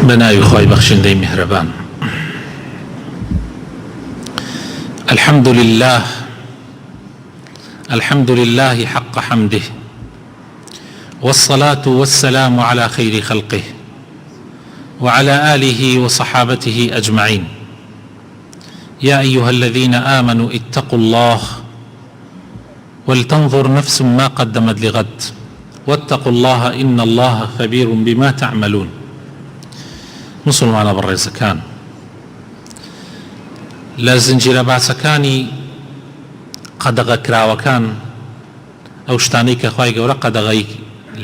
بناوی خۆی بەخشندەی میهرەبان. الحمد لله حق حمده والصلاة والسلام على خير خلقه وعلى آله وصحابته أجمعين. يا أيها الذين آمنوا اتقوا الله ولتنظر نفس ما قدمت لغد واتقوا الله إن الله خبير بما تعملون. مسلمان بەڕێزەکان، لە زنجیرە باسەکانی قەدەغە کراوەکان ئەو شتانەی کە خوای گەورە قەدەغەی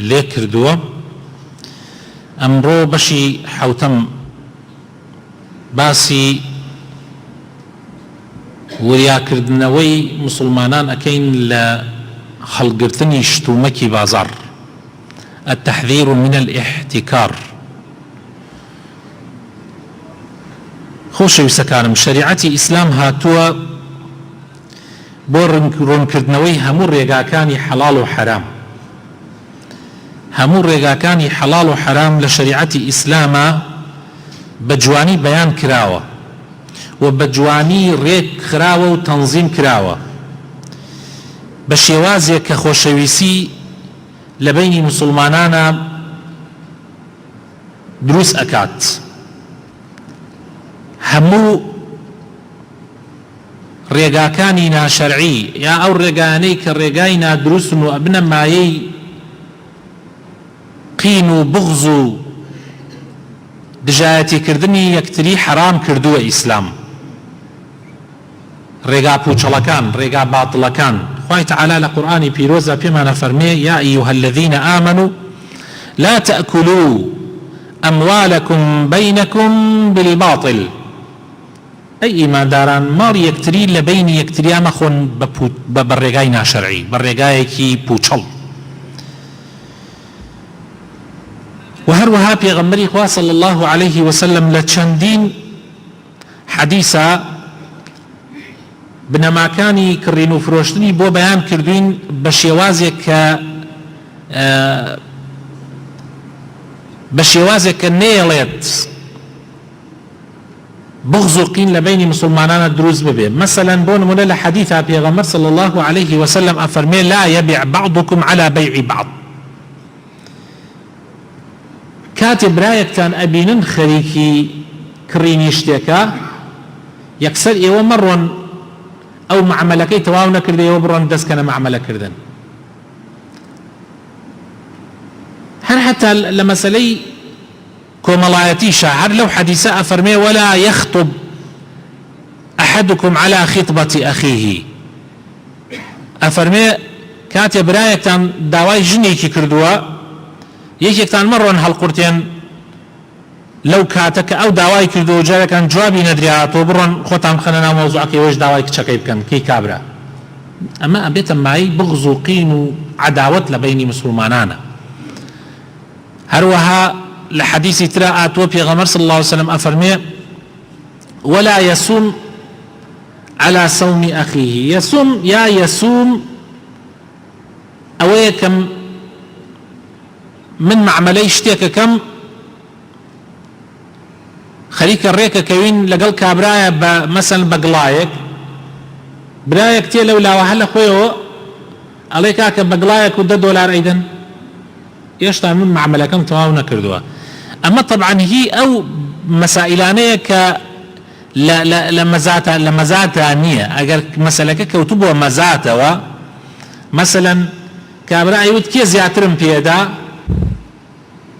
لێ کردووە، ئەمڕۆ بەشی حەوتەم باسی وریاکردنەوەی مسلمانان ئەکەین لە هەڵگرتنی شتومەکی بازار، التحذير من الاحتكار. خۆشەویستەکانم، شەریعەتی ئیسلام هاتووە بۆ ڕوونکردنەوەی هەموو ڕێگاکانی حەڵاڵ و حەرام. هەموو ڕێگاکانی حەڵاڵ و حەرام لە شەریعەتی ئیسلامە بە جوانی بەیان کراوە و بە جوانی ڕێک خراوە و تەنزیم کراوە بە شێوازێک کە خۆشەویستی لە بینی مسلمانانە دروست ئەکات. هەموو ڕێگاکانی ناشەرعی یا ئەو ڕێگانەی کە ڕێگای نادروستن و ئەبنە مایەی قین و بغز و دژایەتیکردنی یەکتری حەرام کردووە ئیسلام. ڕێگا پوچەڵەکان، ڕێگا باتڵەکان، خوای تەعالا لە قورئانی پیرۆزە پێمانە فەرمێ: یا ئەیها الذین آمنوا لا تأكلوا أموالكم بينكم بالباطل. ئەی ئیمانداران، ماڵ یەکتری لە بینی یەکتریا مەخۆن بە ڕێگای ناشەرعی، بە ڕێگایەکی پوچەڵ. و هەروەها پێغەمبەری خوا صلی الله عليه وسلم لە چەندین حەدیثە بنەماکانی کڕین و فرۆشتنی بۆ بەیان کردوین بە شێوازێک کە نێڵێت بغض و قین لە بینی مسلمانانە دروست ببێ. مثلا بۆ نمونە لە حەدیثە پێغەمبەر صلی الله عليه وسلم ئەفەرمێ: لا يبيع بعضكم على بيع بعض. کاتێ برایەکتان ئەبینن خەریکی کڕینی شتێکە، یەکسەر ئێوە مەڕۆن ئەو معاملەکەی تەواو نەکردە ئێوە بڕۆن دەستکەنە معاملەکردن. هەر حتا لە مەسەلەی کۆمەڵایەتیشە هەر لەو حەدیثە ئەفەرمێ: ولا يخطب أحدكم على خطبة أخيه. ئەفەرمێ کاتێ برایەکتان داوای ژنێکی کردووە، یەکێکتان مەڕۆن هەڵقورتێن لەو کاتە کە ئەو داوای کردووە جارێکان جوابی نەدرێتەوە، بڕۆن خۆتان بخەنە ناو مەوزوعەکەی ئەوەش داوای کچەکەی بکەن کەی کابرا. ئەمە ئەبێتە مای بغض و قین و عەداوەت لە بینی مسلمانانە. هەروەها لە حەدیثی ترا ئاتووە پێغەمبەر صلی الله عليه وسلم ئەفەرمێ: ولا يصوم على صوم أخيه. يصوم ئەوەیە کەم من معاملەی شتێکەکەم خەریکە ڕێکەکەوین لەگەڵ کابرایە بە مەسەن بە گڵایەک، برایەک تێ لەو لاوە هەر لە خۆیەوە ئەڵێ کاکە بە گڵایەک و $10 ئەیدەن، ئێشتا من معاملەکەم تەواو نەکردووە. ئەمە طبعا هی ئەو مەسائلانەیە کە لە مەزاتە نییە. ئەگەر مەسەلەکە کەوتو بۆ مەزاتەوە، مەسەلەن کابرا ئەیوت کێ زیاترم پێدا،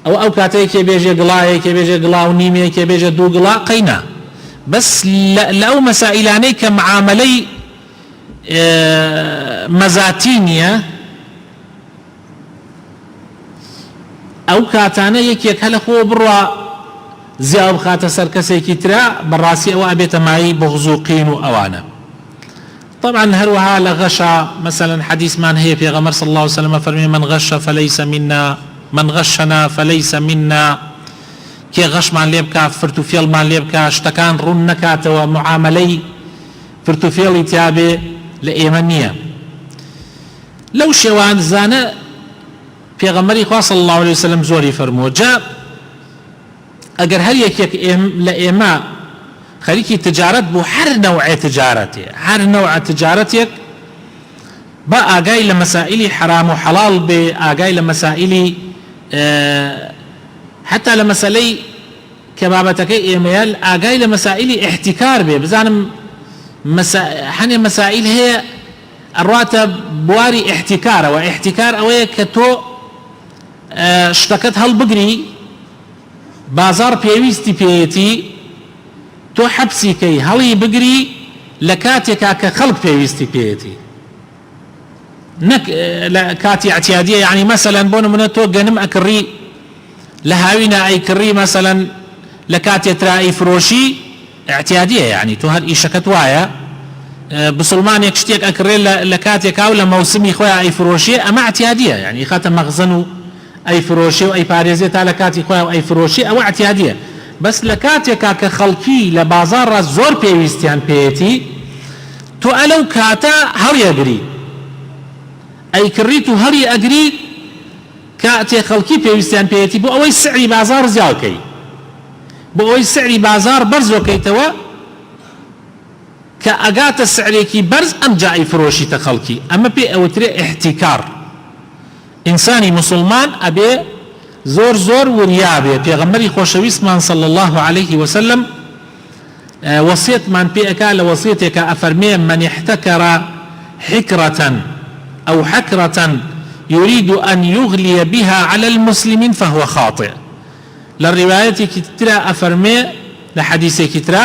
ئەو کاتەیە کێ بێژێ گڵایە، کێ بێژێ گڵا و نیمێ، کێ بێژێ 2 گڵا، قەینا. بەس لە ئەو مەسائلانەی کە معاملەی مەزاتی نییە، ئەو کاتانە یەکێک هەلە خۆ بڕوا زیاو بخاتە سەر کەسێکی ترا، بەڕاستی ئەوە ئەبێتە مایی بغض و قین و ئەوانە. طبعا هەروەها لە غەشە مثلا حەدیثمان هەیە پێغەمبەر صلی الله عليه وسلم فەرمێ: من غش فليس منا، من غشنا فليس منا. کێ غەشمان لێ بکا، فرتوفێڵمان لێ بکا، شتەکان ڕوون نەکاتەوە، معاملەی فرتوفێڵی تیابێ، لە ئێمە نییە. لەو شێوانزانە پێغەمبەری خوا صلی الله عليه وسلم زۆری فەرمووە. جا ئەگەر هەر یەکێک لە ئێمە خەریکی تجارەت بوو، هەر نەوعێ تجارەتێ، هەر نەوعە تجارەتێک با ئاگای لە مەسائلی حرام و حەڵاڵ بێ، ئاگای لە مەسائلی حتا لە مەسەلەی کە بابەتەکەی ئێمەیە ئاگای لە مەسائلی احتیکار بێ، بزانم هەنێ مەسائل هەیە ئەڕواتە بواری احتیکارەوە. احتیکار ئەوەیە کە تۆ شتەکەت هەڵبگری، بازار پێویستی پێیەتی، تۆ حەبسی کەی هەڵی بگری لە کاتێکا کە خەڵک پێویستی پێیەتی، نەک لە کاتی اعتیادیە. یعنی مەسەلەن بۆ نمونە تۆ گەنم ئەکڕی لە هاوینە ئەیکڕی، مەسەلەن لە کاتێترا ئەیفرۆشی اعتیادیە، یعنی تۆ هەر ئیشەکەت وایە بسڵمانێک شتێک ئەکڕێ لە کاتێکا و لە مەوسمی خۆیان ئەیفرۆشیە، ئەمە اعتیادیە، یعنی خاتە مەخزن و ئەیفرۆشێ و ئەیپارێزێ تا لە کاتی خۆیان و ئەیفرۆشی، ئەوە اعتیادیە. بەس لە کاتێکا کە خەڵکی لە بازاڕە زۆر پێویستیان پێیەتی، تۆ ئەلەو کاتە هەڵیەگری، ئەیکڕیت و هەڵی ئەگری کاتێ خەڵکی پێویستیان پێیەتی، بۆ ئەوەی سعری بازار زیاوکەی، بۆ ئەوەی سعری بازار بەرزۆکەیتەوە کە ئەگاتە سعرێکی بەرز ئەمجا ئەیفرۆشیتە خەڵکی. ئەمە پێ ئەوترێ احتیکار. ئینسانی مسلمان ئەبێ زۆر زۆر وریابێ. پێغەمبەری خۆشەویستمان صلی الله عليه وسلم وصيتمان پێ ئەکا لە وەصیەتێکە ئەفەرمێ من احتكر حكرة أو حكرة يريد أن يغلي بها على المسلمين فهو خاطئ. للرواية كترى أفرمي لحديث كترى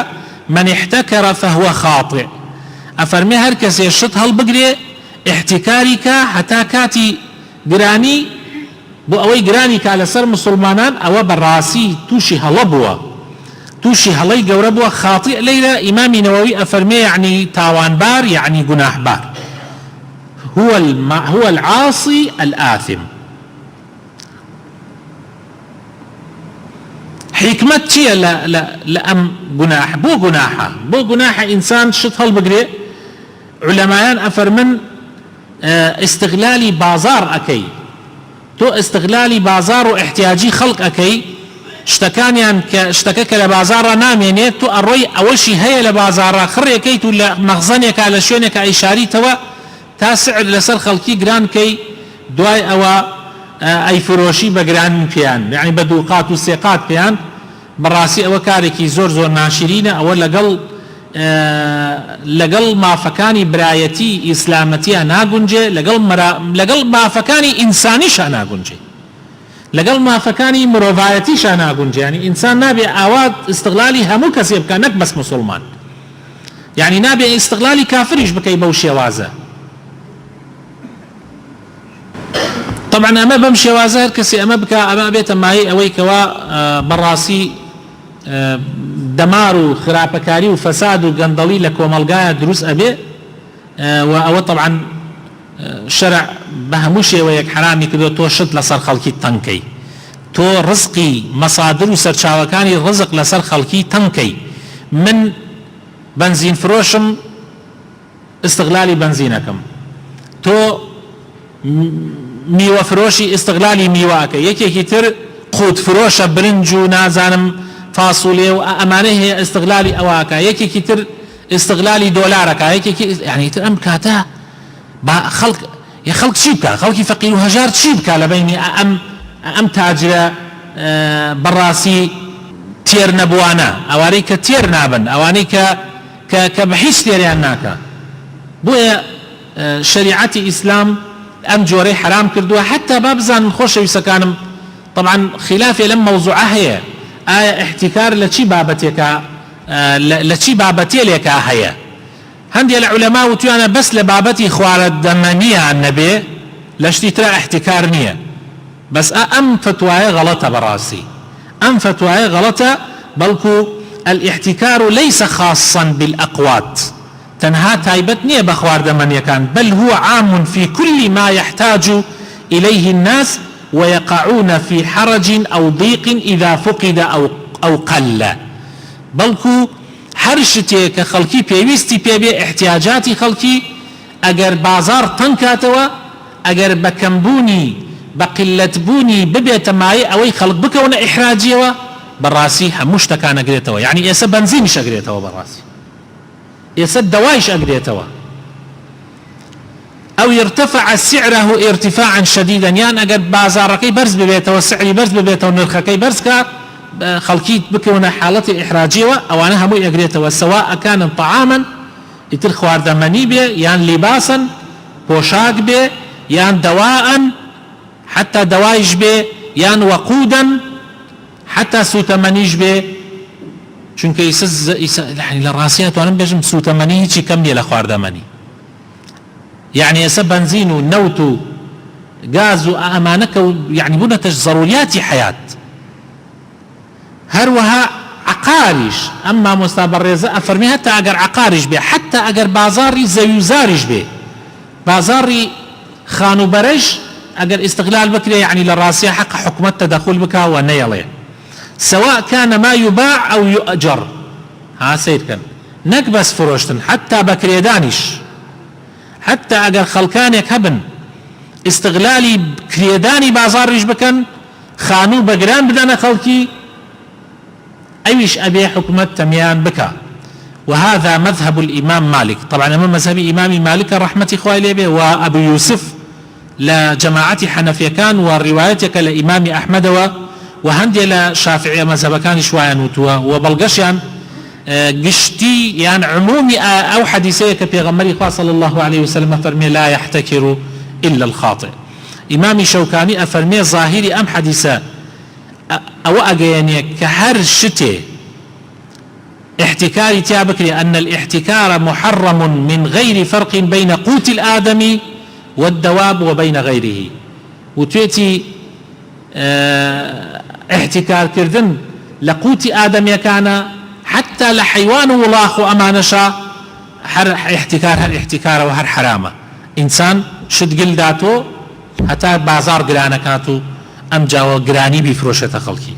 من احتكر فهو خاطئ. أفرمي هركس يشط هالبقري احتكارك حتى كاتي قراني بو أوي قراني كالسر مسلمانان أو براسي توشي هلبوا، توشي هلي قوربوا، خاطئ ليلة. إمام نووي أفرمي يعني تاوان بار، يعني جناح بار، هو العاصي الآثم. حكمة شيء لأم جناح بو جناح إنسان شط هالبقري. علماء أفرمن استغلالي بازار أكي، تو استغلالي بازار واحتياجي خلق أكي، شتكانيان اشتكك لبازار نامينيت تو الري أول شيء هي لبازار خري كي تو مخزنك على شونك أي شاري توا تاسع لسر خلقي جران كي دواي أوا أي فروشي بجران بيان، يعني بدوقات وسيقات بيان براسي أو كاركي زور زور ناشرين أو لقل ما فكاني برايتي إسلامتي ناقنجي لقل ما فكاني إنساني ناقنجي، لقل ما فكاني مروفايتي ناقنجي. يعني إنسان نابي آوات استغلالي همو كسيب كانك بس مسلمان، يعني نابي استغلالي كافريش بكي بوشي وازا. طبعا أما بمشي وازا كسي أما بكا أما بيت معي أوي كوا براسي دمار و خراپەکاری و فەساد و گەندەڵی لە کۆمەڵگایە دروست ئەبێ، و ئەوە طبعا شەرع بە هەموو شێوەیەک حرامی کردو تۆ شت لەسەر خەڵکی تەنکەی، تۆ ڕزقی مەسادر و سەرچاوەکانی ڕزق لەسەر خەڵکی تەنکەی. من بنزین فرۆشم استغلالی بنزینەکەم، تۆ میوە فرۆشی استغلالی میوەکە، یەکێکی تر قوت فرۆشە برنج و نازانم فاصولێ و ئەمانە هەیە استغلالی ئەواکە، یەکێکی تر استغلالی دۆلارەکە، یەکێکی یعنی تر ئەم کاتە خەڵک چی بکە؟ خەڵکی فەقیر و هەژار چی بکە لە بینی ئەم تاجرە بەڕاستی تێر نەبووانە، ئەوانەی کە تێر نابن، ئەوانەی کە بە هیچ تێریان ناکە. بۆیە شریعەتی ئیسلام ئەم جۆرەی حرام کردووە. حتا با بزانن خۆشەویستەکانم طبعا خلافێ لەم مەوزوعە هەیە، ئایا احتیکار لە چی بابەتێکە لە چی بابەتێلێکە هەیە. هەندێک لە عولەما وتویانە بەس لە بابەتی خواردەمەنیان نەبێ، لە شتی ترە احتیکار نییە. بەس ئەم فتوایە غەڵەتە، بەڕاستی ئەم فتوایە غەڵەتە، بەڵکو الاحتكار ليس خاصا بالأقوات، تنها تايبت نية بخواردەمەنیەکان، بل هو عام في كل ما يحتاج إليه الناس ويقعون في حرج أو ضيق إذا فقد أو قل. بەڵکو هەر شتێک کە خەڵکی پێویستی پێبێ، احتیاجاتی خەڵکی ئەگەر بازار تەنکاتەوە، ئەگەر بە کەمبوونی بە قلەتبوونی ببێتە مایە ئەوەی خەڵک بکەونە ئیحراجیەوە، بەڕاستی هەموو شتەکان ئەگرێتەوە، یعنی ئێستا بنزینیش ئەگرێتەوە بەڕاستی، ئێستا دەوایش ئەگرێتەوە. أو يرتفع سعره ارتفاعا شديدا، يعني أجر بازاركي برز ببيته وسعري برز ببيته ونرخكي برز كا خلقيت بكونا حالة إحراجية أو أنا همو يقريته، سواء كان طعاما يتر خواردماني به يعني لباسا بوشاك به يعني دواء حتى دوايش به يعني وقودا حتى سوتمانيش به، چونکە يعني للراسيات وانا بيجم سوتماني هيجي كمية لخواردماني، يعني ئێستا بنزين و نەوت و گاز و ئەمانەکە و يعني بوونەتە ضرورياتی حياة. هەروەها عقاریش ئەم مامۆستا بەڕێزە ئەفەرمێ هەتا ئەگەر عقاریش بێ، حتى ئەگەر بازاری زەویوزاریش بێ، بازاری خانوبەرەش ئەگەر استغلال بکرێ يعني للراسية حق حکومەت تدخل بکا و نەیەڵێ، سواء كان ما يباع أو يؤجر، ها سيركن نەک بەس فرۆشتن حتى بەکرێدانیش، حتى اگر خلقانك هبن استغلالي كريداني بازاريش بكن خانو بقران بدنا خلقي ايش ابي حكمة تميان بكا. وهذا مذهب الامام مالك، طبعا امام مذهب امام مالك رحمة اخوائي به وابو يوسف لجماعة حنفية كان، وروايتك لامام احمد وهندي لشافعية مذهب كان شوية نوتوا وبلغشيان قشتي يعني عمومي او حديثيك بيغمري صلى الله عليه وسلم فرمي لا يحتكر الا الخاطئ. امامي شوكاني افرمي ظاهري ام حديثة او اجيني كهر شتي احتكاري تابكري ان الاحتكار محرم من غير فرق بين قوت الادمي والدواب وبين غيره، وتيتي احتكار كردن لقوت ادمي كان حتى لحيوان ولاخ أمانشا هر احتكار هر احتكار وهر حرامة، إنسان شد قلداتو حتى بازار قرانة كاتو أم جاو قراني بفروشة خلقي.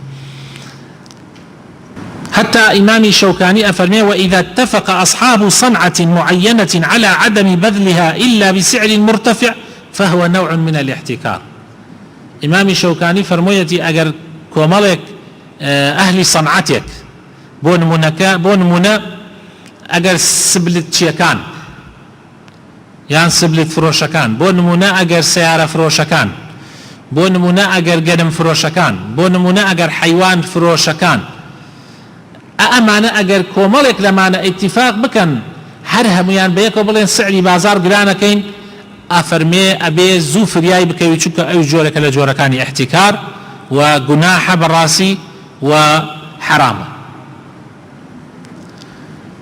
حتى إمامي شوكاني أفرمي وإذا اتفق أصحاب صنعة معينة على عدم بذلها إلا بسعر مرتفع فهو نوع من الاحتكار. إمامي شوكاني فرميتي أجر كومالك أهل صنعتك بون منى اگر سبلت شيكان يعني سبلت فروشكان، بون منى اگر سيارة فروشكان، بون منى اگر قدم فروشكان، بون منى اگر حيوان فروشكان، أمانة اگر كومالك لمانا اتفاق بكن هرهم يعني بيكو بلين سعري بازار قرانا كين افرمي ابي زو فرياي بكي وشوك او جورك لجوركاني احتكار وقناحة بالراسي وحرامة.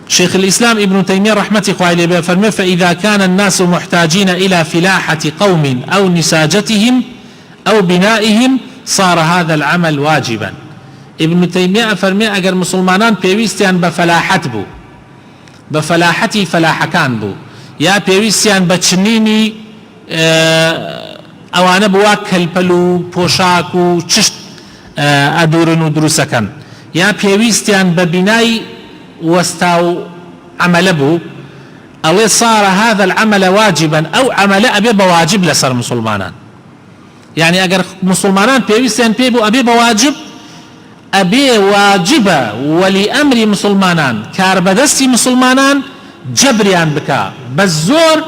شيخ الإسلام ابن تيمية رحمة الله عليه فرمى فإذا كان الناس محتاجين إلى فلاحة قوم أو نساجتهم أو بنائهم صار هذا العمل واجبا. ابن تيمية فرمى أجر مسلمانان بيويستيان بفلاحت بو بفلاحتي فلاحكان بو يا بيويستيان بتشنيني أوانا بواكل بلو بوشاكو تشت أدورن ودروسكن، يا بيويستيان ببناي واستاو عمل بو الله صار هذا العمل واجبا او عمل ابي بواجب لسر مسلمانان، يعني اگر مسلمانان بيويستان بيبو ابي بواجب ابي واجبه ولي امر مسلمانان كار بدستي مسلمانان جبريان بكا بالزور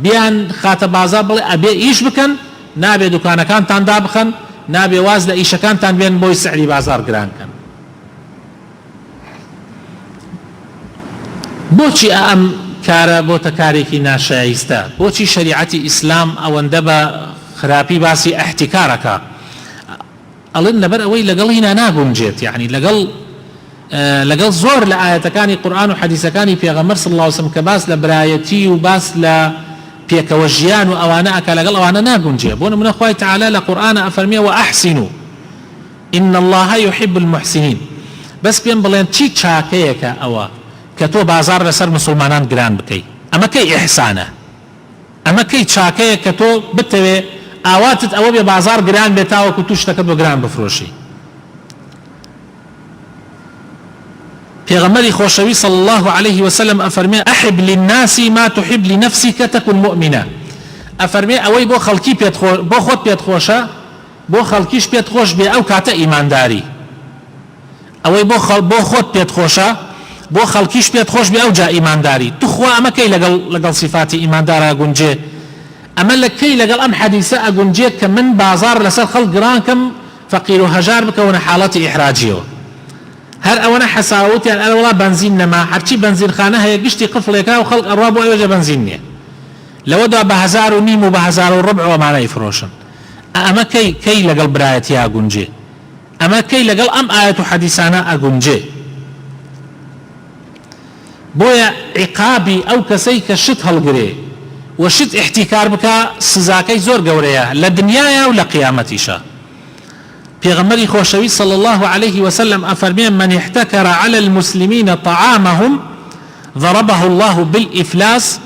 بيان خاتب بازار ابي ايش بكن نابي دكان كان تان دابخن نابي واز لايش كان تان بين بوي سعري بازار قران كان. بۆچی ئەم کارە بۆتە کارێکی ناشایستە؟ بۆچی شریعەتی ئیسلام ئەوەندە بە خراپی باسی احتیکارەکە؟ ئەڵێن لەبەر ئەوەی لەگەڵ هینا ناگونجێت، یعنی لەگەڵ زۆر لە ئاەتەکانی قورئان و حەدیثەکانی پێغەمبەر صلی الله علیه وسلم کە باس لە برایەتی و باس لە پێکەوە ژیان و ئەوانە ئەکا لەگەڵ ئەوانە ناگونجێ. بۆ نمونە خوای تەعالا لە قورئانە ئەفەرمێ وأحسنوا إن الله يحب المحسنين، بەس پێم بڵێن چی چاکەیەکە ئەوە کە تۆ بازار لەسەر مسلمانان گران بکەی؟ ئەمە کەی ئیحسانە؟ ئەمە کەی چاکەیە کە تۆ بتەوێ ئاواتت ئەوە بێ بازار گران بێت تاوەکو توو شتەکەت بۆ گران بفرۆشی؟ پێغەمبەری خۆشەوی صلی الله عليه وسلم ئەفەرمێ أحب للناس ما تحب لنفسك تكن مؤمنة، ئەفەرمێ ئەوەی بۆ خەڵکی بۆ خۆت پێت خۆشە بۆ خەڵکیش پێت خۆش بێ ئەو کاتە ئیمانداری. ئەوەی بۆ خۆت پێت خۆشە بۆ خەڵکیش پێت خۆش بێ ئەو جا ئیمانداری توخوا ئەمە کەی لەگەڵ صفاتی ئیماندارە ئەگونجێ ئەمە لە کەی لەگەڵ ئەم حەدیسە ئەگونجێت کە من بازار لەسەر خەڵک گران کەم فەقیر و هەژار بکەونە حاڵەتی ئیحراجیەوە هەر ئەوەنە حەساوتیان ئەوڵا بنزین نەما هەرچی بنزینخانە هەیە گشتی قفڵێکا و خەڵک ئەڕوا بۆ ئەوێژە بنزین نییە لەوەدا بە 1500 و بە 1010 ئەمانە ئیفرۆشن ئەمە کەی لەگەڵ برایەتی ئاگونجێ ئەمە کەی لەگەڵ ئەم ئاەت و حەدیسانە ئەگونجێ بۆیە عیقابی ئەو کەسەی کە شت هەڵگرێ و شت احتیکار بکە سزاکەی زۆر گەورەیە لە دنیایە و لە قیامەتیشە پێغەمبەری خۆشەوی صلى الله عليه وسلم أفرمي من احتكر على المسلمين طعامهم ضربه الله بالإفلاس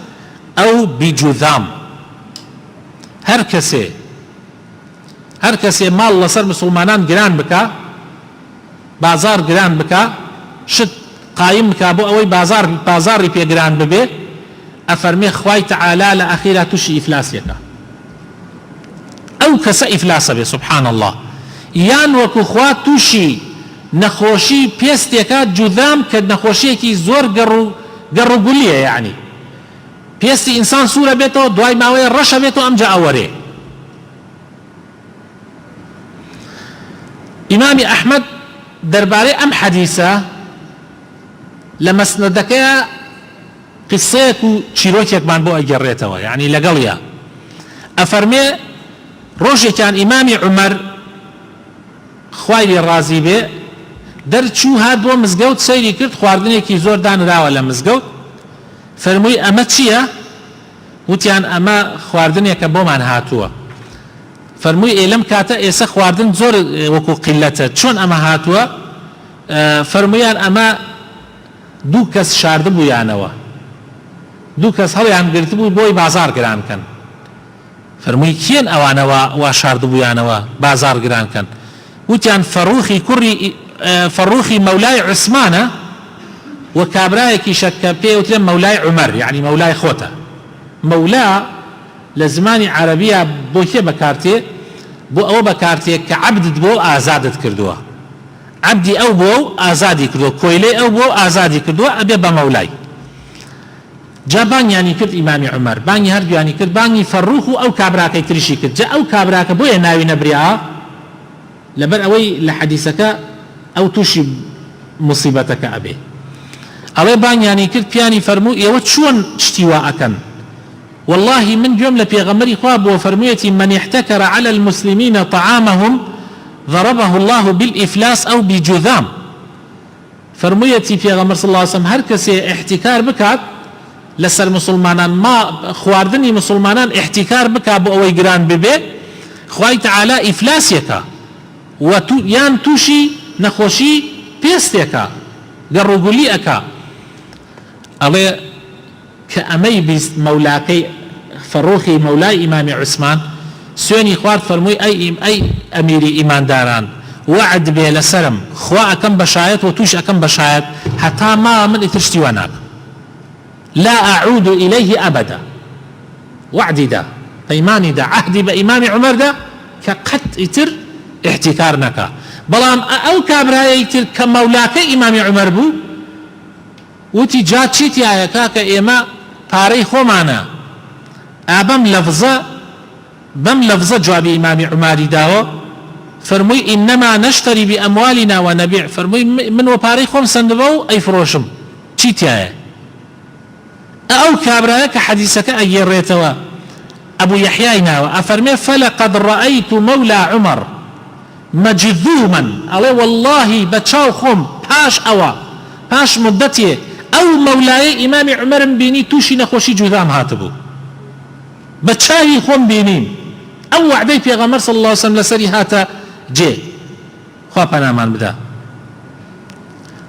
أو بجذام هر کسی مال لسر مسلمانان گران بکا بازار گران بکا شت قایم بکا بو اوی بازاری پی گران ببی أفرمي خواهی تعالی لأخیرا توشی افلاس یکا او کس افلاس بی سبحان الله یان وەکو خوا تووشی نەخۆشی پێستێکە جوذام کە نەخۆشیەکی زۆر گەڕوگولیە یعنی پێستی ئینسان سوورە بێتەوە دوای ماوەیە ڕەشە بێتەوە ئەمجا ئەوەرێ ئیمامی ئەحمەد دەربارەی ئەم حەدیسە لە مەسنەدەکەیە قسەیەک و چیرۆکێکمان بۆ ئەگەڕێتەوە یعنی لەگەڵیە ئەفەرمێ ڕۆژێکیان ئیمامی عومەر خوای لێ ڕازی بێ دەرچوو هات بۆ مزگەوت سەیری کرد خواردنێکی زۆر دانراوە لە مزگەوت فەرمووی ئەمە چییە؟ وتیان ئەمە خواردنێکە بۆمان هاتووە فەرمووی ئێلەم کاتە ئێستا خواردن زۆر وەکو قیلەتە چۆن ئەمە هاتووە؟ فەرموویان ئەمە دوو کەس شاردبوویانەوە دوو کەس هەڵیان گرتبوو بۆی بازار گرانکەن فەرمووی کێن ئەوانەوە وا شاردبوویانەوە بازار گرانکەن وتیان فەڕوخی مەولای عوسمانە و کابرایەکی شەکە پێوترێ مەولای عومەر یعنی مەولای خۆتە مەولا لە زمانی عەرەبیە بۆ کێ بەکارتێ بۆ ئەوە بەکارتێ کە عەبدت بۆ ئازادت کردووە عەبدی ئەو بۆ ئازادی کردووە کۆیلەی ئەو بۆ ئازادی کردووە ئەبێ بە مەولای جا بانگیانی کرد ئیمامی عومەر بانگی هەردوویانی کرد بانگی فەڕوخ و ئەو کابراکەی تریشی کرد جا ئەو کابراکە بۆیە ناوی نەبریا لەبەر ئەوەی لە حەدیسەکە ئەو تووشی موسیبەتەکە ئەبێ ئەڵێ بانگیانی کرد پیانی فەرموو ئێوە چۆن شتیوا ئەکەن والله من گوێم لە پێغەمبەری خوا بۆ فەرموویەتی من احتكر على المسلمين طعامهم ضربه الله بالإفلاس أو بجذام فەرموویەتی پێغەمبەر صلی الله عليه وسلم هەر کەسێ احتیکار بکات لەسەر مسلمانان ما خواردنی مسلمانان احتیکار بکات بۆ ئەوەی گران ببێ خوای تعالی ئیفلاسیەکە و یان تووشی نەخۆشی پێستێکە گەڕوگولی ئەکا ئەڵێ کە ئەمەی بیست مەولاکەی فەڕۆخی مەولای ئیمامی عوسمان سوێنی خوارد فەرمووی ئەی ئەمیری ئیمانداران وعد بێ لەسەرم خوا ئەکەم بەشایەت و توش ئەکەم بەشایەت هەتا ما من ئیتر شتی وا ناکەم لا أعود إليه أبدا وعدي دا پەیمانی دا عهدی بە ئیمامی عومەر دا کە قەت ئیتر احتیکار نەکا بەڵام ئەو کابرایەی تر کە مەولاکە ئیمامی عومەر بوو وتی جا چیتی ئایەکا کە ئێمە پارەی خۆمانە بەم لەفزە جوابی ئیمامی عومەری داوە فەرمووی ئینەما نەشتەری بئەموالنا وەنەبیع فەرمووی من وە پارەی خۆم سندبە و ئەیفرۆشم چیتیایە ئەو کابرایە کە حەدیسەکە ئەگێڕێتەوە ئەبوو یەحیای ناوە ئەفەرمێ فەلەقەد ڕەئەیت مەولا عومەر مەجذومەن ئەڵێ واللهی بە چاو خۆم پاش ئەوە پاش مدەتێ ئەو مەولایە ئیمامی عومەرم بینی تووشی نەخۆشی جوذام هاتبوو بە چاوی خۆم بینیم ئەو وعدەی پێغەمبەر صلی الله عليه وسلم لەسەری هاتە جێ خوا پەنامان بدا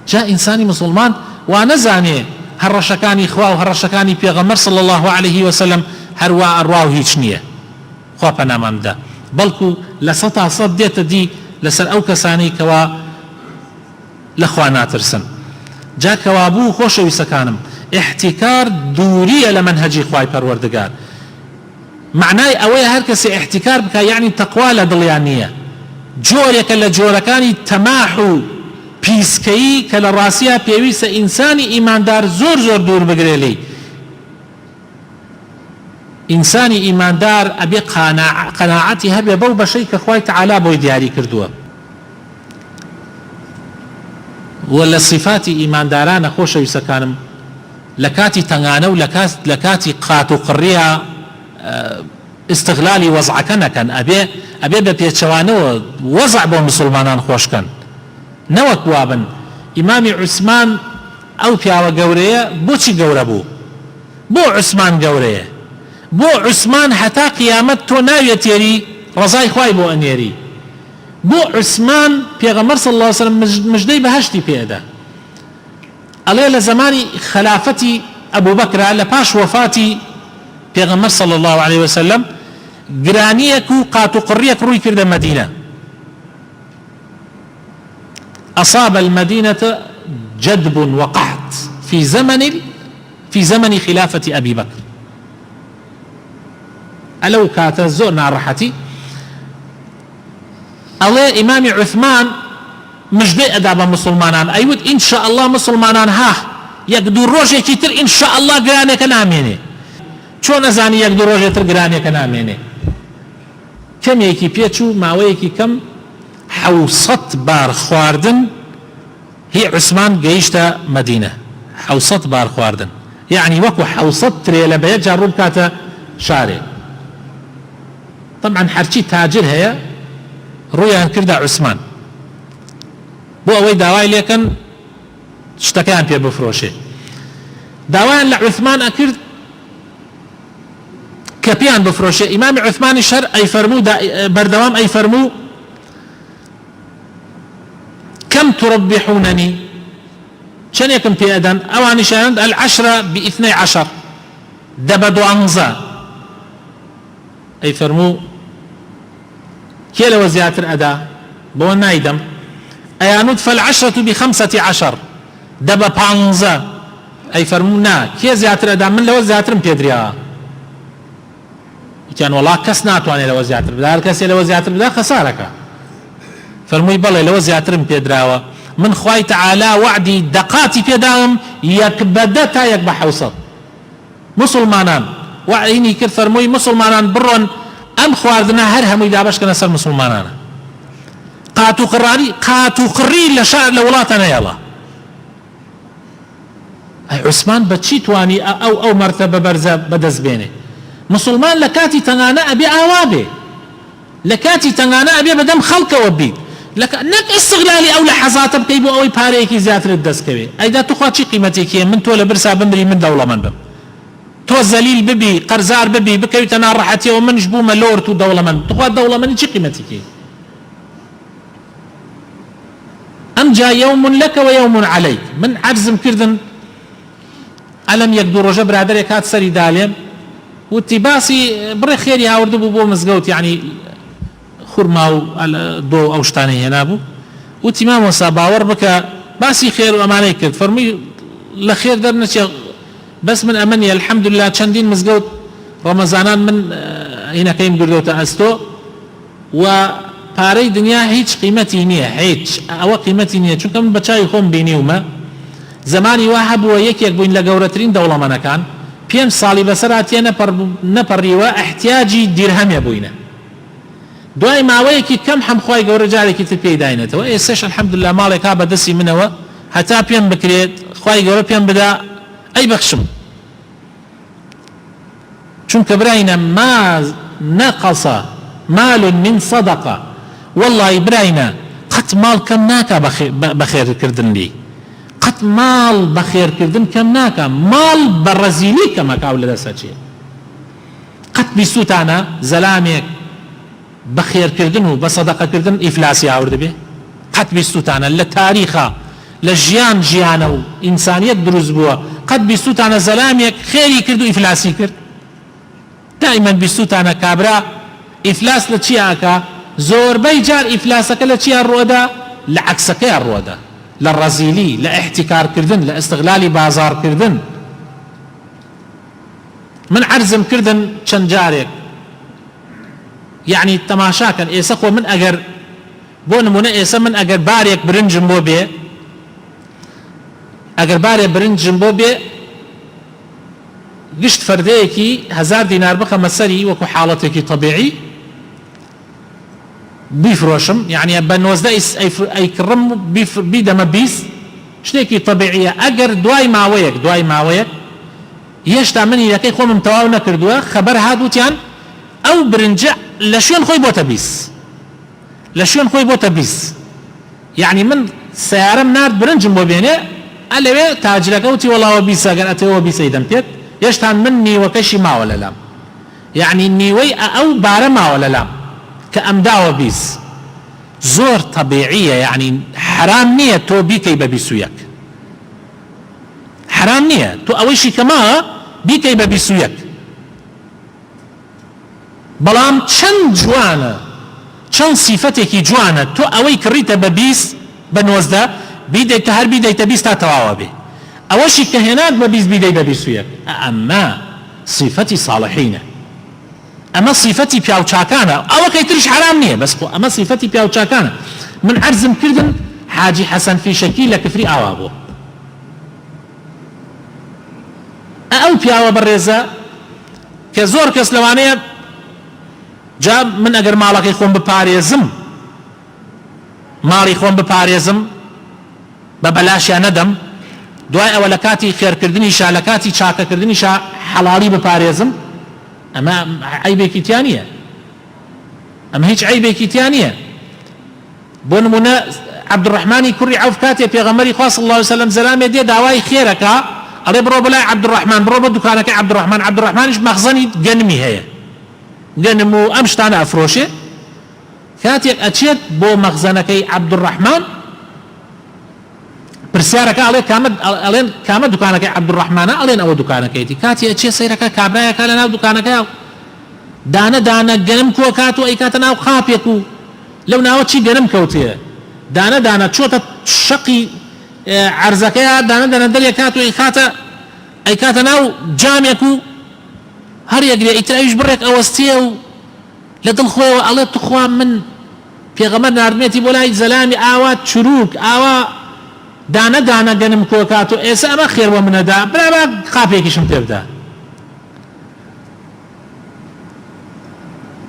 جا ئینسانی مسلمان وا نەزانێ هەڕەشەکانی خوا و هەڕەشەکانی پێغەمبەر صلی الله عليه وسلم هەروە ئەڕوا و هیچ نییە خوا پەنامان بدا بەڵکو لە سەتا سەد دێتە دی لەسەر ئەو کەسانی کەوا لە خوا ناترسن جا کەوابوو خۆشەویستەکانم احتیکار دووریە لە منهەجی خوای پەروەردگار معنای ئەوەیە هەر کەسێ احتیکار بکە یعنی تەقوا لە دڵیان نییە جۆرێکە لە جۆرەکانی تەماح و پیسکەیی کە لە ڕاستیە پێویستە ئینسانی ئیماندار زۆر زۆر دوور بگرێ لێی. ئینسانی ئیماندار ئەبێ قەناعەتی هەبێ بەو بەشەی کە خوای تەعالا بۆی دیاری کردووە. و لە صفاتی ئیماندارانە خۆشەویستەکانم لە کاتی تەنگانە و لە کاتی قات و قڕیە استغلالی وەزعەکە نەکەن، ئەبێ بە پێچەوانەوە وەزع بۆ مسلمانان خۆشکەن، نەوەک وابن. ئیمامی عوسمان ئەو پیاوە گەورەیە بۆچی گەورە بوو؟ بۆ عوسمان گەورەیە؟ بۆ عوسمان هەتا قیامەت تۆ ناوێت تێری ڕزای خوای بۆ ئەنێری. بۆ عوسمان پێغەمبەر صلی الله علیه وسلم مژدەی بەهەشتی پێدا. ئەڵێ لە زمانی خلافەتی ئەبوو بەکرا لە پاش وەفاتی پێغەمبەر صلی الله عليه وسلم گرانیەک و قات و قڕیەک ڕووی کردە مەدینە. أصاب المدينة جدب وقحط في زمن خلافة أبي بكر. ألو كاتا زور ناڕەحەتی ئەڵێ ئیمامی عوثمان مژدەی ئەدا بە مسلمانان، ئەیوت ئینشاء الله مسلمانان ها یەک دوو ڕۆژێکی تر ئینشاء الله گرانێکە نامێنێ. چۆن ئەزانی یەک دوو ڕۆژێ تر گرانێکە نامێنێ؟ کەمێکی پێچوو ماوەیەکی کەم 700 بار خواردن هی عوسمان گەیشتە مەدینە. 700 بار خواردن یعنی وەکو 700 ترێلە بە یەک جار ڕوو بکاتە شارێ. طبعا هەرچی تاجر هەیە ڕوویان کردە عوسمان بۆ ئەوەی داوای لێکەن شتەکەیان پێ بفرۆشێ. داوایان لە عوسمان ئەکرد کە پێیان بفرۆشێ. ئیمامی عوسمانی شەر ئەیفەرموو بەردەوام ئەیفەرموو كم تربحونني چەندێکم پێ ئەدەن؟ ئەوانیشیان العشرة باثني عشر دەبە 12. ئەیفەرموو کێ لەوە زیاتر ئەدا؟ بۆ نایدەم. ئەیانوت فالعشرة ب15 عشر دەبە 15. ئەیفەرموو نا کێ زیاتر ئەدا؟ من لەوە زیاترم پێدراوە. وتیان وەڵا کەس ناتوانێت لەوە زیاتر بدا، هەر کەسێ لەوە زیاتر بدا خەسارەکە. فەرمووی بەڵێ لەوە زیاترم پێدراوە، من خوای تەعالا وعدی دەقاتی پێداوم یەک بەدە تا یەک بە 700 مسلمانان وعدینی کرد. فەرمووی مسلمانان بڕۆن ئەم خواردنە هەر هەمووی دابەشکەنە سەر مسلمانانە. قات و قڕی لە شار لە وڵاتە نەیەڵە. عوسمان بەچی توانی ئەو مەرتەبە بەرزە بەدەست بێنێ؟ مسلمان لە کاتی تەنگانە ئەبێ ئاوا بێ، لە کاتی تەنگانە ئەبێ بەدەم خەڵکەوە بیت، نەک ئیستیغلالی ئەو لە حەزاتە بکەی بۆ ئەوەی پارەیەکی زیاترت دەستکەوێ. ئەیدا توخوا چی قیمەتێکیە؟ من تۆ لە برسا بمری من دەوڵەمەند بم، تۆ زەلیل ببی قەرزار ببی بکەویتە ناڕەحەتیەوە منش بوومە لۆرت و دەوڵەمەند. توخوا دەوڵەمەندی چی قیمەتێکی؟ ئەم جا یوم لەکە و یوم عەلەیک. من عەرزم کردن ئەلەم یەک دوو ڕۆژە برادەرێک هات سەری دالێم وتی باسی بڕێ خێری هاوردە بوو بۆ مزگەوت، یعنی خورما و دۆ ئەو شتانەی هێنا بوو. وتی مامۆستا باوەڕ بکە باسی خێر و ئەمانەی کرد. فەرمووی لە خێر دەرنەچێ بەس من ئەمەنی الحەمدوللا چەندین مزگەوت ڕەمەزانان من هینەکەیم گردوتە ئەستۆ و پارەی دنیا هیچ قیمەتی نییە، هیچ ئەوە قیمەتی نییە، چونکە من بە چاوی خۆم بینیومە زمانی وا هەبووە یەکێک بووین لە گەورەترین دەوڵەمەندەکان 5 ساڵی بەسەر هاتیە نەپەڕیوە احتیاجی دیرهەمێ بووینە. دوای ماوەیەکی کەم هەمخوای گەورە جارێکی تر پێی داینێتەوە. ئێستاش الحەمدوللا ماڵێکا بەدەستی منەوە هەتا پێم بکرێت خوای گەورە پێم بدا ئەی بەخشم، چونکە براینە ما نەقەسە مال من صدقة والله براینە قەت ماڵ کەم ناکا بەخێرکردن لی، قەت ماڵ بەخێرکردن کەم ناکە، ماڵ بە ڕەزیلی کەمەکاو لەدەستە چێ. قەت بیستوتانە زەلامێک بەخێرکردن و بە سەدەقەکردن ئیفلاسی ئاورد بێ؟ قەت بیستوتانە لە تاریخە لە ژیانە و ئینسانیەت دروست بووە قەت بیستوتانە زەلامێک خێری کرد و ئیفلاسی کرد؟ دائیمەن بیستوتانە کابرا ئیفلاس لە چیاکە؟ زۆربەی جار ئیفلاسەکە لە چیان ڕۆدا؟ لە عەکسەکەیان ڕۆدا، لە ڕەزیلی، لە ئیحتیکارکردن، لە ئیستیغلالی بازارکردن. من عەرزم کردن چەند جارێک یعنی تەماشاکەن ئێستا خۆ من ئەگەر بۆ نمونە ئێستا من ئەگەر بارێک برنجم بۆ بێ ئەگەر بارێ برنجم بۆ بێ گشت فەردەیەکی 1000 دینار بخەمە سەری وەکو حاڵەتێکی طبیعی بیفرۆشم، یعنی بە 19 ئەیکڕم بیدەمە 20 شتێکی طبیعیە. ئەگەر دوای ماوەیەک هێشتا منیرەکەی خۆمم تەواو نەکردووە، خەبەر هاتووتیان ئەو برنجە لە شوێن خۆی بۆتە 20 لە شوێن خۆی بۆتە 20. یعنی من سیارەم نارد برنجم بۆ بێنێ، ئەلەوێ تاجرەکە وتی وەڵاوە 20 ئەگەر ئەتەوە 20 دەم پێت، هێشتا من نیوەکەشی ماوە لە لام، یعنی نیوەی ئەو بارە ماوە لە لام کە ئەم داوە 20. زۆر طبیعیە، یعنی حرام نییە تۆ بیکەی بە 21، حرام نییە تۆ ئەوەیشی کەماوە بیکەی بە 21. بەڵام چەند جوانە، چەند سیفەتێکی جوانە تۆ ئەوەی کڕیتە بە 20 بە 19 بیدەیتە هەر بیدەیتە 20 تا تەواوە بێ، ئەوەشی کە هێنات بە 20 بیدەی بە 21. ئەمە صیفەتی ساڵحینە، ئەمە صیفەتی پیاوچاکانە، ئەوەکەی تریش حرام نییە، بەس خۆ ئەمە صیفەتی پیاوچاکانە. من عەرزم کردن حاجی حەسەن فیشەکی لە کفری ئاوا بوو، ئەو پیاوە بەڕێزە کە زۆر کەس لەوانەیە جا من ئەگەر ماڵەکەی خۆم بپارێزم، ماڵی خۆم بپارێزم بە بەلاشیان نەدەم، دوای ئەوە لە کاتی خێرکردنیشا لە کاتی چاکەکردنیشا حەڵاڵی بپارێزم، ئەمە عیبێکی تیا نییە، ئەمە هیچ عیبێکی تیا نییە. بۆ نمونە عەبدوڕەحمانی کوڕی عەوف کاتێ پێغەمبەری خوا صلی الله علیه وسلم زەلامێ دێ داوای خێرەکە، ئەڵێ بڕۆ بەلای عەبدوڕەحمان، بڕۆ بە دوکانەکەی عەبدوڕەحمان، عەبدوڕەحمانیش مەخزەنی گەنمی هەیە، گەنم و ئەم شتانە ئەفرۆشێ. کاتێک ئەچێت بۆ مەخزەنەکەی عەبدوڕەحمان پرسیارەکە ئەڵێن کامە دوکانەکەی عەبدوڕەحمانە، ئەڵێن ئەوە دوکانەکەیتی. کاتی ئەچێ سەیرەکە کابرایەکە لە ناو دوکانەکە دانە دانە گەنم کۆ کات و ئەیکاتە ناو قاپێک و لەو ناوە چی گەنم کەوتێ، دانە دانە چۆتە شەقی عەرزەکەیە، دانە دانە دەرێ کات و ئەیکاتە ناو جامێک و هەر یەکرێ ئیتراویش بڕێک ئەوەستێ و لە دڵ خۆیەوە ئەڵێ توخوا من پێغەمبەر ناردمێتی بۆ لای زەلامی ئاوا چروک ئاوا دانە دانە گەنم کۆکات و ئێستا ئەمە خێر بۆ منەدا، برا قاپێکیشم پێ بدە.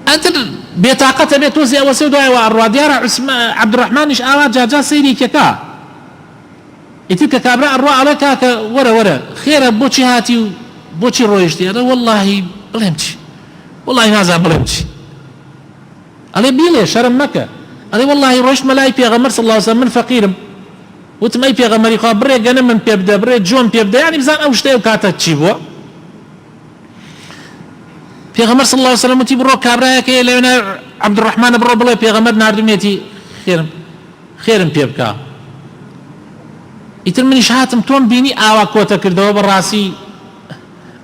ئەتر بێتاقەتە بێت تۆزی ئەوەسێ و دوایەوە ئەڕوا، دیارە عەبدوڕەحمانیش ئاوا جاجا سەیری کێکا، ئیتر کە کابرا ئەڕوا ئەڵێ کاکە وەرە خێرە بۆچی هاتی و بۆچی ڕۆیشتی؟ ئەڵێ وەڵڵاهی بڵێم چی، وەڵڵاهی نازانم بڵێم چی. ئەڵێ بیڵێ شەرم مەکە، ئەڵێ وەڵڵاهی ڕۆیشتمە لای پێغەمبەر صلی الله علیه وسلم، من فەقیرم، وتم ئەی پێغەمبەری خوا بڕێ گەنم من پێ بدە، بڕێ جۆم پێ بدە، یعنی بزان ئەو شتەیە و کاتە چی بووە. پێغەمبەر صلی الله علیه وسلم وتی بڕۆ کابرایەکەیە لەوێ ناوی عەبدوڕەحمانە، بڕۆ بڵێ پێغەمبەر ناردومێتی خێرم پێ بکە. ئیتر منیش هاتم تۆم بینی ئاوا کۆتە کردەوە، بەڕاستی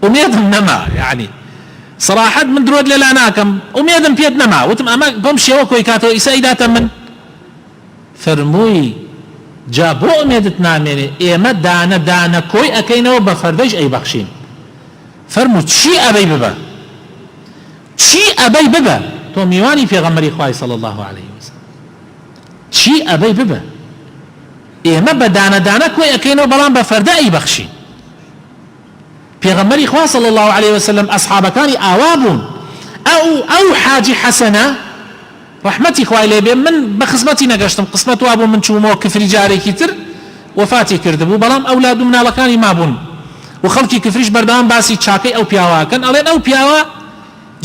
ئومێدم نەما، یعنی صراحەت من درۆت لێلا ناکەم، ئومێدم پێت نەما، وتم ئەمە بەم شێوە کۆی کاتەوە ئیسا ئیداتە من. فەرمووی جا بۆ ئومێدت نامێنێ، ئێمە دانە دانە کۆی ئەکەینەوە بە فەردەیش ئەیبەخشین. فەرموو چی ئەبەی ببە، چی ئەبەی ببە، تۆ میوانی پێغەمبەری خوای صلی الله علیه وسلم، چی ئەبەی ببە، ئێمە بە دانە دانە کۆی ئەکەینەوە بەڵام بە فەردە ئەیبەخشین. پێغەمبەری خوا صلی الله علیه وسلم ئەصحابەکانی ئاوا بوون. ئەو حاجی حەسەنە ڕەحمەتی خوای لێ بێ، من بە خزمەتی نەگەشتم، قسمەت وا بوو من چوومەوە کفری جارێکی تر وەفاتی کردبوو، بەڵام ئەولاد و مناڵەکانی مابوون و خەڵکی کفریش بەردەوام باسی چاکەی ئەو پیاواکەن، ئەڵێن ئەو پیاوە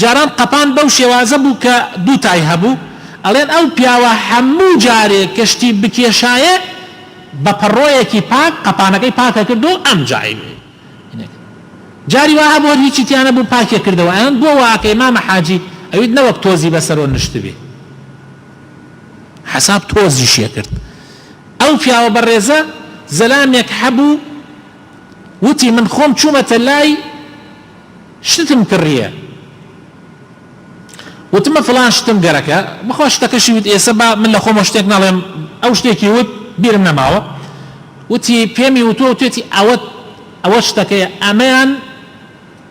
جاران قەپان بەو شێوازە بوو کە دوو تای هەبوو، ئەڵێن ئەو پیاوە هەموو جارێک کەشتی بکێشایە بە پەڕۆیەکی پاک قەپانەکەی پاکە کردو ئەم جایی جاری وها بۆ هیچی تیانە بوو پاکێ کردەوە. ئەن بۆ واکەی مامە حاجی ئەویت نەوەک تۆزی بەسەرۆ نشت بێ، حساب تۆزی شێ کرد. ئەو پیاوە بەڕێزە زەلامێک هەبوو، وتی من خۆم چوومەتە لای شتم کڕیە، وتمە فڵان شتم گەرەکە بخوا شتەکەشی وت ئێستا با من لە خۆمە شتێک ناڵێم، ئەو شتێکی وت بیرم نەماوە، وتی پێمی وتووە توێتی ئەوە شتەکەیە ئەمەیان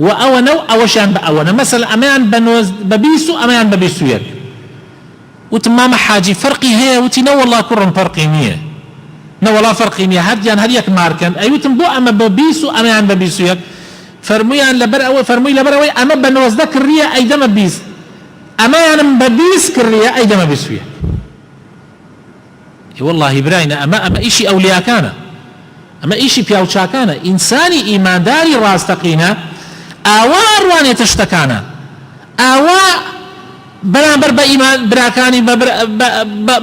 و ئەوە نەو ئەوەشیان بە ئەوەنە، مەسەڵەن ئەمەیان بە 20 و ئەمەیان بە 21. وتم مامە حاجی فەرقی هەیە؟ وتی نە وەڵڵا کوڕم فەرقی نییە، نەوەڵا فەرقی نییە هەردیان هەر یەک مارکن ئەیوتم بۆ ئەمە بە 20 و ئەمەیان بە 21 فەرموویان لەبەر ئەوە فەرمووی لەبەر ئەوەی ئەمە بە 19 کڕیە ئەیدەمە 20 ئەمەیانم بە 20 کڕیە ئەیدەمە 21 والله براینە ئەمە ئیشی ئەولیاکانە ئەمە ئیشی پیاوچاکانە ئینسانی ئیمانداری ڕاستەقینە ئاوا ڕوانێتە شتەکانە ئاوا بەرامبەر بە ئیمان براکانی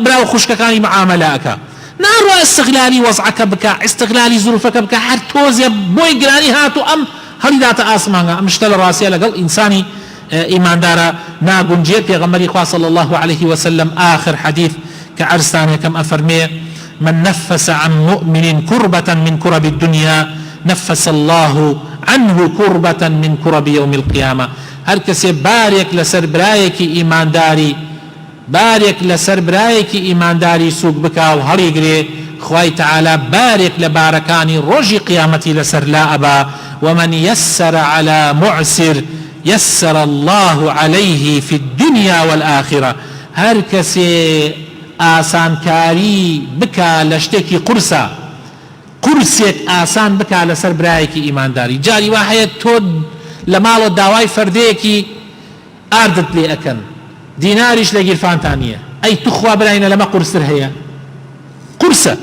برا و خوشکەکانی معاملەکە ناڕوا ئستغلالی وەزعەکە بکە ئستغلالی زروفەکە بکە هەر تۆزێ بۆی گرانی هاتو ئەم هەڵیداتە ئاسمانگە ئەم شتە لە ڕاستیە لەگەڵ ئینسانی ئیماندارە ناگونجێت پێغەمبەری خوا صلی الله عليه وسلم آخر حديث كعرستان كم أفرمي من نفس عن مؤمن كربة من كرب الدنيا نفس الله عنه كربة من كرب يوم القيامة هر کسی بارێک لەسەر برایەکی ئیمانداری بارێک لەسەر برایەکی ئیمانداری سوک بکا و هەڵیگرێ خوای تعالی بارێک لە بارەکانی ڕۆژی قیامەتی لەسەر لا ئەبا ومن يسر على معسر يسر الله عليه في الدنيا والآخرة هر کسی ئاسانکاری بکا لە شتێکی قورسە قورسێک ئاسان بکا لەسەر برایەکی ئیمانداری جاری وا هەیە تۆ لە ماڵە داوای فەردەیەکی ئاردت لێ ئەکەن دیناریش لە گیرفانتان نییە ئەی توخوا براینە لەمە قورستر هەیە قورسە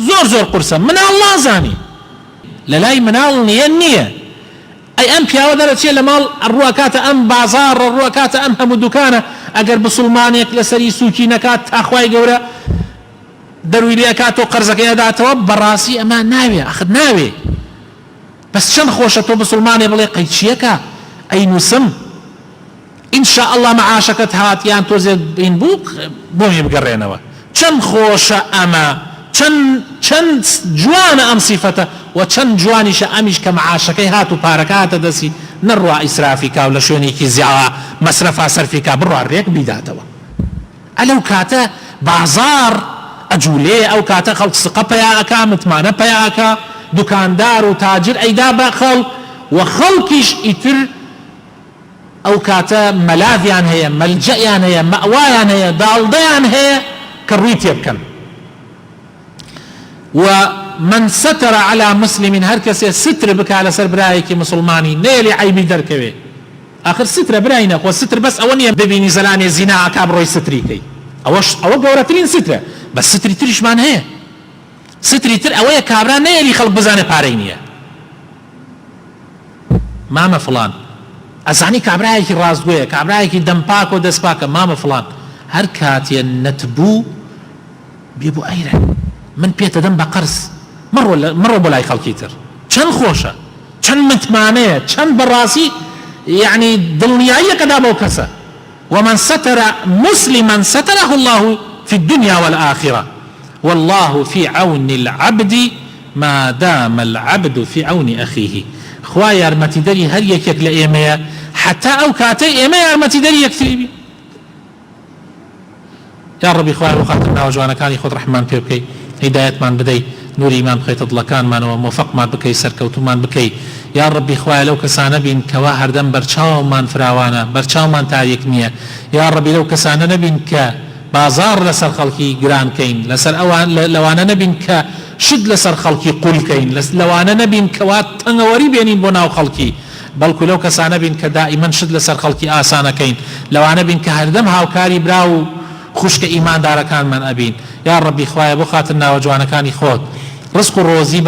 زۆر زۆر قورسە مناڵ نازانی لە لای مناڵ نییە ئەی ئەم پیاوە دەرەچێت لە ماڵ ڕووەکاتە ئەم بازار ڕووەکاتە ئەم هەموو دوکانە ئەگەر بسڵمانێک لەسەری سوکی نەکات تاخوای گەورە دەروی لێ ئەکاتەوە قەرزەکەی ئەداتەوە بەڕاستی ئەمە ناوێ ئەخر ناوێ بەس چەند خۆشە تۆ بسڵمانێ بڵێ قەی چیەکە ئەی نووسم ئینشاء الله مەعاشەکەت هات یان تۆزێ بین بوو بۆمی بگەڕێنەوە چەند خۆشە ئەمە چەند جوانە ئەم سیفەتە و چەند جوانیشە ئەمیش کە مەعاشەکەی هات و پارەکە هاتە دەستی نەڕوا ئیسرافی کا و لە شوێنێکی زیاوە مەسرەفا سەرفی کا بڕوا ڕێک بیداتەوە ئەلەو کاتە بازار ئەجوولێ ئەو کاتە خەڵک سقە پەیاکە متمانە پەیاکە دوکاندار و تاجر ئەیدا بە خەڵک و خەڵکیش ئیتر ئەو کاتە مەلاذیان هەیە مەلجەیان هەیە مەوایان هەیە داڵدەیان هەیە کە ڕووی تێ بکەن ومن ستر على مسلم هر کەسێ ستر بکا لەسەر برایەکی مسلمانی نێلی عیبی دەرکەوێ آخر سترە براینە خۆ ستر بەس ئەوە نییە ببینی زەلانێ زینا ئاکا بڕۆی ستریکەی ئەوە گەورەترین سترە بەس ستری تریشمان هەیە ستری تر ئەوەیە کابرا نێری خەڵک بزانێ پارەی نییە مامە فڵان ئەزانی کابرایەکی ڕاستگۆیە کابرایەکی دەمپاک و دەستپاکە مامە فڵان هەر کاتێ نەتبوو بێ بۆ ئەیرە من پێتە دەم بە قەرز مەڕۆ بۆ لای خەڵکی تر چەند خۆشە چەند متمانەیە چەند بەڕاستی یعنی دڵنیاییەکەدا بەو کەسە ومن ستر مسلما ستره الله في الدنيا والآخرة والله في عون العبد ما دام العبد في عون أخيه خوا يارمتي دەری هەر یەکێک لە ئێمەیە حتا ئەو کاتەی ئێمە یارمەتی دەری یەکتری بی یا ڕەبی خوای بۆ خاتر ناوە جوانەکانی خۆت ڕەحمان پێ بکەی هیدایەتمان بدەی نوری ایمان بخەیتە دڵەکانمانەوە موفقمان بکەی سەرکەوتومان بکەی یا ڕەبی خوای لەو کەسانە بین کەوا هەردەم بەرچاومان فراوانە بەرچاومان تاریک نییە یا ڕەبی لەو کەسانە نەبین کە بازار لەسەر خەڵکی گرانکەین لەسەر ئەوان لەوانە نەبین کە شت لەسەر خەڵکی قوڵکەین لەوانە نەبین کەوا تەنگەوەری بێنین بۆ ناو خەڵکی بەڵکو لەو کەسانە بین کە دائیمەن شت لەسەر خەڵکی ئاسانەکەین لەوانە بین کە هەردەم هاوکاری برا و خوشکە ئیماندارەکانمان ئەبین یا ڕەبی خوایە بۆ خاتر ناوە جوانەکانی خۆت ڕزق و ڕۆزی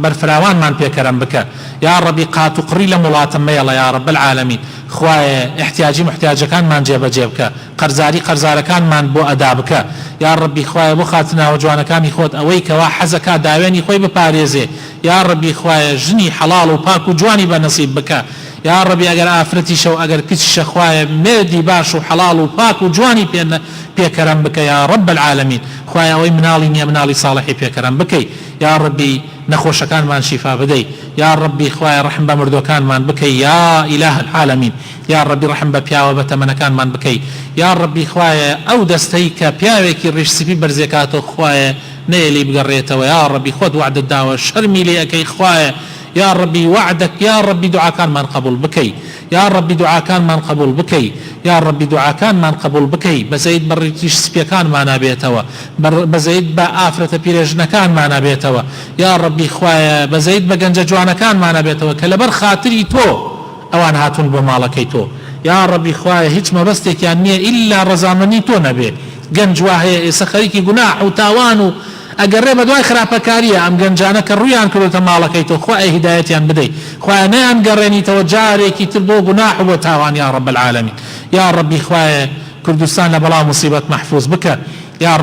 بەرفراوانمان پێکەرم بکە یا ڕەبی قات و قڕی لە وڵاتم مەیەڵە یا ڕەب العالەمین خوایە احتیاجی محتیاجەکانمان جێبەجێ بکە قەرزاری قەرزارەکانمان بۆ ئەدا بکە یا ڕەبی خوایە بۆ خاتر ناوە جوانەکانی خۆت ئەوەی کەوا حەزەکە داوێنی خۆی بپارێزێ یا ڕەبی خوایە ژنی حەڵاڵ و پاک و جوانی بەنەسیب بکە یا ڕەبی ئەگەر ئافرەتیشە و ئەگەر کچیشە خوایە مێردی باش و حەڵاڵ و پاک و جوانی پێکەرم بکە یا ڕەب العالەمین خوایە ئەوەی مناڵی نییە مناڵی ساڵحی پێکەرم بکەی یا ڕەبی نەخۆشەکانمان شیفا بدەی یا ڕەبی خوایە ڕەحم بە مردوەکانمان بکەی یا ئیلاه العالەمین یا ڕەبی ڕەحم بە پیاوە بە تەمەنەکانمان بکەی یا ڕەبی خوایە ئەو دەستەی کە پیاوێکی ڕیشسپی بەرزێکاتەوە خوایە نەیەلی بگەڕێتەوە یا ڕەبی خۆت وعدت داوە شەرمی لێ ئەەکەی خوایە یا ڕەبی وعدك یا ڕەبی دوعاکانمان قبول بکەی يا ربي دعاء كان من قبول بكي يا ربي دعاء كان من قبول بكي بزيد بريتيش سبيا كان معنا بيتوا بزيد بآفرة بيرجنا كان معنا بيتوا يا ربي خوايا بزيد بقنج جوانا كان معنا بيتوا كلبر خاطري تو اوان هاتون بمالكي تو يا ربي خوايا هيج ما بستك يعني الا رزامني تو نبي گەنج واه سەخەریکی گوناح و تاوان و ئەگەڕێ بە دوای خراپەکاریە ئەم گەنجانە کە ڕویان کردوتە ماڵەکەیتەوە خوای هیدایەتیان بدەیت خوای نەیان گەڕێنیتەوە جارێکی تر بۆ گوناح و بۆ تاوان یا رب العالمین یا ربی خوای کوردستان لە بەڵاو مصیبەت محفوظ بکە یا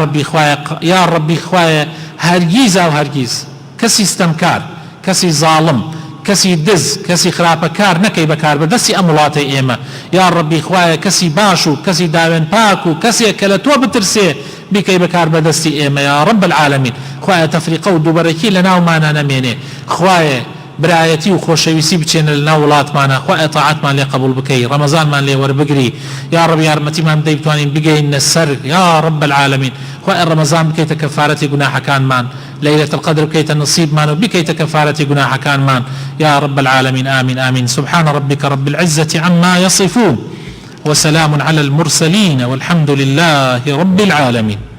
ربی خوای هەرگیز و هەرگیز کەسی ستەمکار کەسی ظالم کەسی دز کەسی خراپەکار نەکەی بەکار بەدەستی ئەم وڵاتەی ئێمە یا ربی خوایە کەسی باش و کەسی داوێن پاک و کەسێک کە لە تۆ بترسێ بیکەی بەکار بەدەستی ئێمە یا رب العالمین خوایە تەفریقە و دووبەرەکی لە ناومانە نەمێنێ خوایە برایەتی و خۆشەویستی بچێنە لە ناو وڵاتمانە خوایە تاعاتمان لێ قبول بکەی ڕەمەزانمان لێ وەربگری یا رب یارمەتیمان بدەی بتوانین بگەینە سەر یا رب العالمین خوایە ڕەمەزان بکەیتە کەفارەتی گوناحەکانمان ليلة القدر بكيت النصيب مان وبكيت كفارة جناح كان مان يا رب العالمين آمين آمين سبحان ربك رب العزة عما يصفون وسلام على المرسلين والحمد لله رب العالمين.